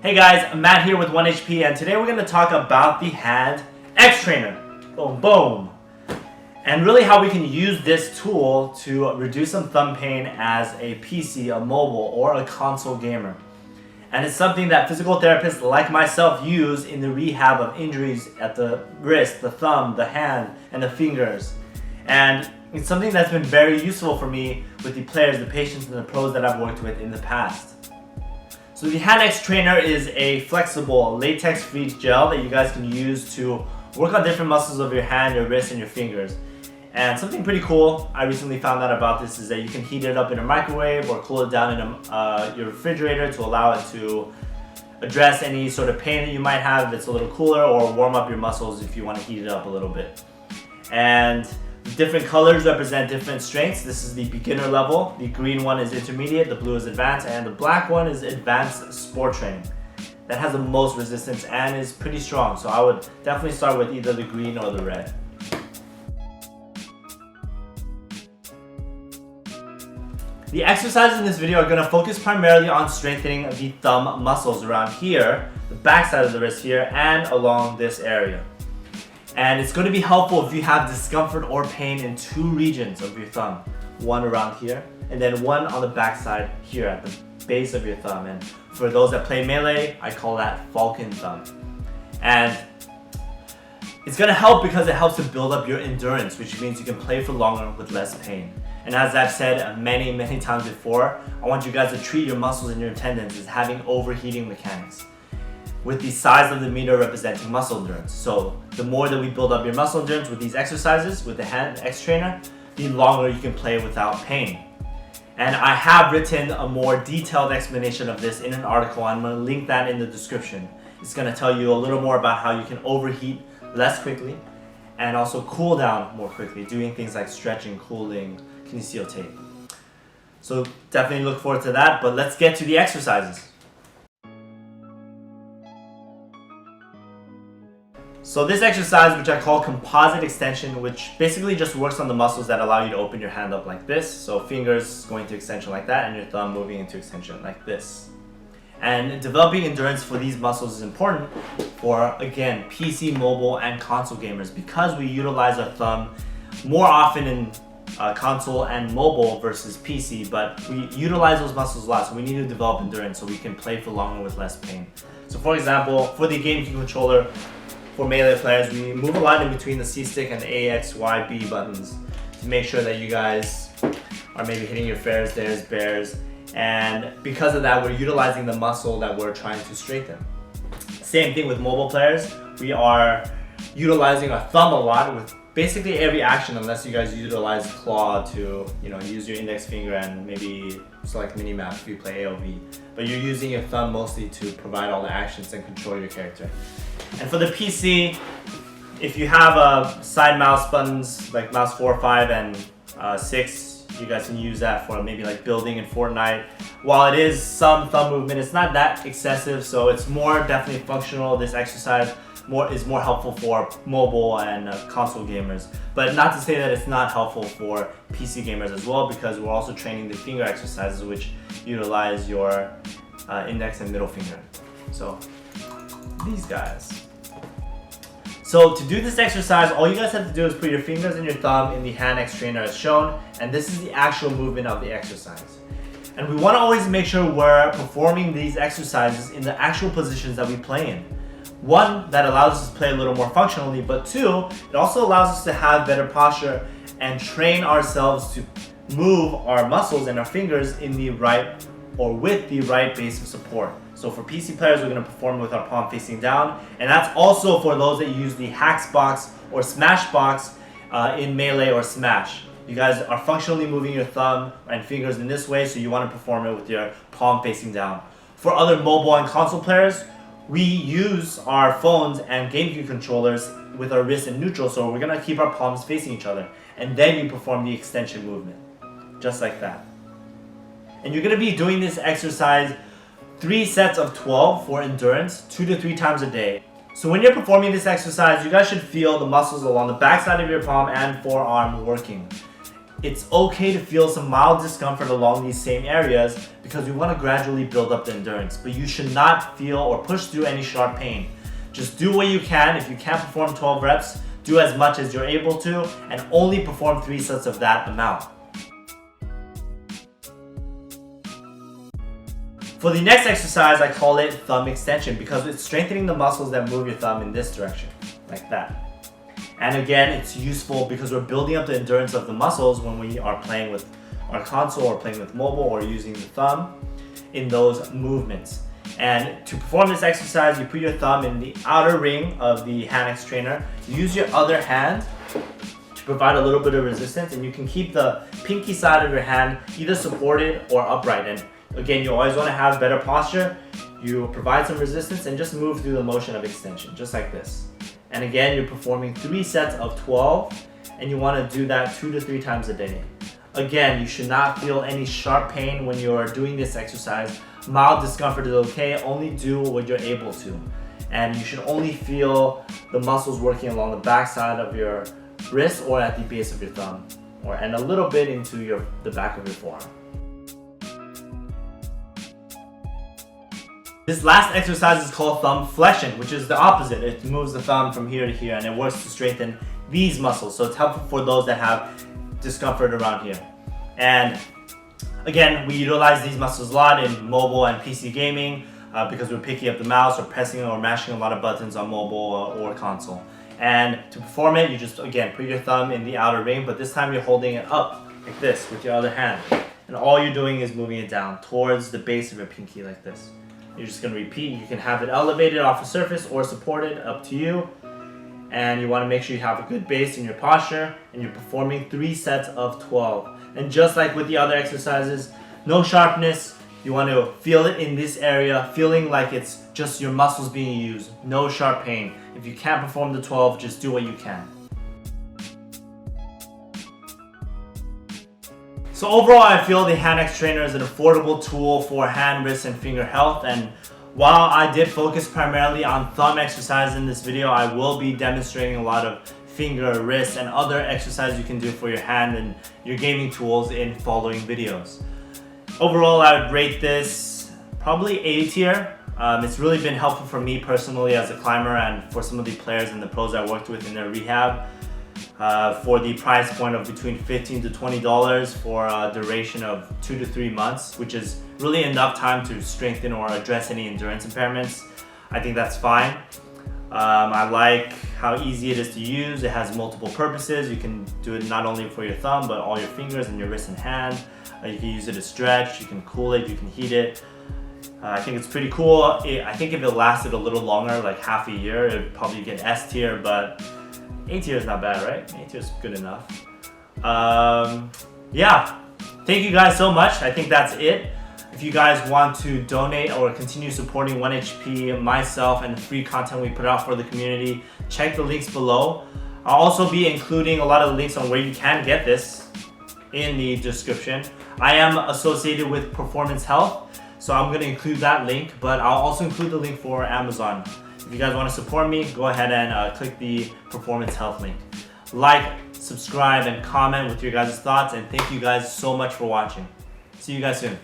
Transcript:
Hey guys, I'm Matt here with 1HP, and today we're going to talk about the hand X trainer. Boom, boom. And really how we can use this tool to reduce some thumb pain as a PC, a mobile, or a console gamer. And it's something that physical therapists like myself use in the rehab of injuries at the wrist, the thumb, the hand, and the fingers. And it's something that's been very useful for me with the players, the patients, and the pros that I've worked with in the past. So the Hand X Trainer is a flexible latex-free gel that you guys can use to work on different muscles of your hand, your wrist, and your fingers. And something pretty cool I recently found out about this is that you can heat it up in a microwave or cool it down in your refrigerator to allow it to address any sort of pain that you might have if it's a little cooler, or warm up your muscles if you want to heat it up a little bit. And different colors represent different strengths. This is the beginner level, the green one is intermediate, the blue is advanced, and the black one is advanced sport training. That has the most resistance and is pretty strong, so I would definitely start with either the green or the red. The exercises in this video are going to focus primarily on strengthening the thumb muscles around here, the back side of the wrist here, and along this area. And it's going to be helpful if you have discomfort or pain in two regions of your thumb. One around here, and then one on the back side here at the base of your thumb. And for those that play Melee, I call that falcon thumb. And it's going to help because it helps to build up your endurance, which means you can play for longer with less pain. And as I've said many times before, I want you guys to treat your muscles and your tendons as having overheating mechanics, with the size of the meter representing muscle endurance. So the more that we build up your muscle endurance with these exercises, with the Hand X Trainer, the longer you can play without pain. And I have written a more detailed explanation of this in an article. I'm going to link that in the description. It's going to tell you a little more about how you can overheat less quickly and also cool down more quickly, doing things like stretching, cooling, kinesio tape. So definitely look forward to that, but let's get to the exercises. So this exercise, which I call composite extension, which basically just works on the muscles that allow you to open your hand up like this. So fingers going to extension like that, and your thumb moving into extension like this. And developing endurance for these muscles is important for, again, PC, mobile, and console gamers, because we utilize our thumb more often in console and mobile versus PC, but we utilize those muscles a lot, so we need to develop endurance so we can play for longer with less pain. So for example, for the GameCube controller, for Melee players, we move a lot in between the C stick and the A, X, Y, B buttons to make sure that you guys are maybe hitting your fairs, dares, bears, and because of that, we're utilizing the muscle that we're trying to strengthen. Same thing with mobile players. We are utilizing our thumb a lot with basically every action, unless you guys utilize claw to, use your index finger and maybe select minimap if you play AOV. But you're using your thumb mostly to provide all the actions and control your character. And for the PC, if you have side mouse buttons like mouse 4, 5, and 6, you guys can use that for maybe like building in Fortnite. While it is some thumb movement, it's not that excessive, so it's more definitely functional. This exercise is more helpful for mobile and console gamers. But not to say that it's not helpful for PC gamers as well, because we're also training the finger exercises, which utilize your index and middle finger. So these guys. So to do this exercise, all you guys have to do is put your fingers and your thumb in the Hand X Trainer as shown, and this is the actual movement of the exercise. And we want to always make sure we're performing these exercises in the actual positions that we play in. One, that allows us to play a little more functionally, but two, it also allows us to have better posture and train ourselves to move our muscles and our fingers in the right or with the right base of support. So for PC players, we're going to perform with our palm facing down, and that's also for those that use the Hacks box or Smash box in Melee or Smash. You guys are functionally moving your thumb and fingers in this way, so you want to perform it with your palm facing down. For other mobile and console players, we use our phones and GameCube controllers with our wrist in neutral, so we're going to keep our palms facing each other, and then you perform the extension movement, just like that. And you're going to be doing this exercise 3 sets of 12 for endurance, 2 to 3 times a day. So when you're performing this exercise, you guys should feel the muscles along the back side of your palm and forearm working. it's okay to feel some mild discomfort along these same areas because we want to gradually build up the endurance, but you should not feel or push through any sharp pain. Just do what you can. If you can't perform 12 reps, do as much as you're able to and only perform 3 sets of that amount. For the next exercise, I call it thumb extension because it's strengthening the muscles that move your thumb in this direction, like that. And again, it's useful because we're building up the endurance of the muscles when we are playing with our console or playing with mobile or using the thumb in those movements. And to perform this exercise, you put your thumb in the outer ring of the hand X trainer. You use your other hand to provide a little bit of resistance, and you can keep the pinky side of your hand either supported or upright. And again, you always want to have better posture. You provide some resistance and just move through the motion of extension, just like this. And again, you're performing 3 sets of 12, and you want to do that 2 to 3 times a day. Again, you should not feel any sharp pain when you're doing this exercise. Mild discomfort is okay, only do what you're able to. And you should only feel the muscles working along the back side of your wrist or at the base of your thumb, and a little bit into the back of your forearm. This last exercise is called thumb flexion, which is the opposite. It moves the thumb from here to here and it works to strengthen these muscles. So it's helpful for those that have discomfort around here. And again, we utilize these muscles a lot in mobile and PC gaming because we're picking up the mouse or pressing or mashing a lot of buttons on mobile or console. And to perform it, you just, again, put your thumb in the outer ring, but this time you're holding it up like this with your other hand. And all you're doing is moving it down towards the base of your pinky like this. You're just going to repeat. You can have it elevated off the surface or supported, up to you. And you want to make sure you have a good base in your posture, and you're performing 3 sets of 12. And just like with the other exercises, no sharpness. You want to feel it in this area, feeling like it's just your muscles being used. No sharp pain. If you can't perform the 12, just do what you can. So overall, I feel the Hand X Trainer is an affordable tool for hand, wrist, and finger health. And while I did focus primarily on thumb exercise in this video, I will be demonstrating a lot of finger, wrist, and other exercises you can do for your hand and your gaming tools in following videos. Overall, I would rate this probably A tier. It's really been helpful for me personally as a climber and for some of the players and the pros I worked with in their rehab. For the price point of between $15 to $20 for a duration of 2 to 3 months, which is really enough time to strengthen or address any endurance impairments. I think that's fine. I like how easy it is to use. It has multiple purposes. You can do it not only for your thumb, but all your fingers and your wrist and hand. You can use it to stretch, you can cool it, you can heat it. I think it's pretty cool. I think if it lasted a little longer, like half a year, it would probably get S tier, but A tier is not bad, right? A tier is good enough. Yeah, thank you guys so much. I think that's it. If you guys want to donate or continue supporting 1HP, myself, and the free content we put out for the community, check the links below. I'll also be including a lot of the links on where you can get this in the description. I am associated with Performance Health, so I'm going to include that link, but I'll also include the link for Amazon. If you guys want to support me, go ahead and click the Performance Health link. Like, subscribe, and comment with your guys' thoughts, and thank you guys so much for watching. See you guys soon.